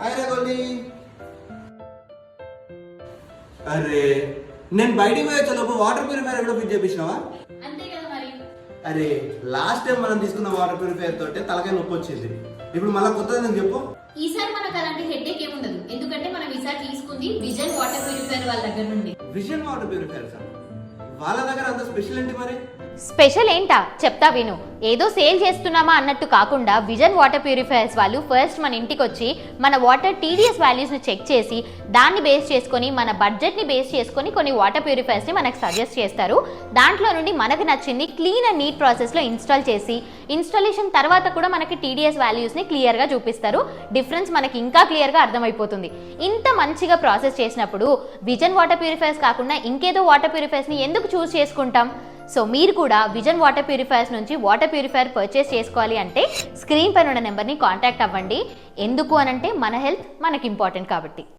అరే గోల్డీ, అరే నేను బయటికి పోయే లోపు వాటర్ ప్యూరిఫైయర్ కూడా ఫిట్ చేపించినావా? అంతే కదా మరి. అరే లాస్ట్ టైం మనం తీసుకున్న వాటర్ ప్యూరిఫైయర్ తోటే తలకాయ నొప్పి వచ్చింది. ఇప్పుడు మళ్ళీ కొత్తది చెప్పు. ఈసారి మనకు అలాంటి హెడ్ఏక్ ఏముండదు, ఎందుకంటే మనం ఈసారి తీసుకుంది విజన్ వాటర్ ప్యూరిఫైయర్ వాళ్ళ దగ్గర నుండి. విజన్ వాటర్ ప్యూరిఫైయర్ సార్, వాళ్ళ దగ్గర అంత స్పెషల్ ఏంటి మరి? స్పెషల్ ఏంటా చెప్తా విను. ఏదో సేల్ చేస్తున్నామా అన్నట్టు కాకుండా విజన్ వాటర్ ప్యూరిఫైయర్స్ వాళ్ళు ఫస్ట్ మన ఇంటికి వచ్చి మన వాటర్ టీడీఎస్ వాల్యూస్ని చెక్ చేసి దాన్ని బేస్ చేసుకొని మన బడ్జెట్ని బేస్ చేసుకొని కొన్ని వాటర్ ప్యూరిఫైయర్స్ని మనకు సజెస్ట్ చేస్తారు. దాంట్లో నుండి మనకు నచ్చింది క్లీన్ అండ్ నీట్ ప్రాసెస్లో ఇన్స్టాల్ చేసి ఇన్స్టాలేషన్ తర్వాత కూడా మనకి టీడీఎస్ వాల్యూస్ని క్లియర్గా చూపిస్తారు. డిఫరెన్స్ మనకి ఇంకా క్లియర్గా అర్థమైపోతుంది. ఇంత మంచిగా ప్రాసెస్ చేసినప్పుడు విజన్ వాటర్ ప్యూరిఫైయర్స్ కాకుండా ఇంకేదో వాటర్ ప్యూరిఫైయర్స్ని ఎందుకు చూస్ చేసుకుంటాం? సో మీరు కూడా విజన్ వాటర్ ప్యూరిఫైయర్స్ నుంచి వాటర్ ప్యూరిఫైయర్ పర్చేస్ చేసుకోవాలి అంటే స్క్రీన్ పైన ఉన్న నెంబర్ని కాంటాక్ట్ అవ్వండి. ఎందుకు అనంటే మన హెల్త్ మనకి ఇంపార్టెంట్ కాబట్టి.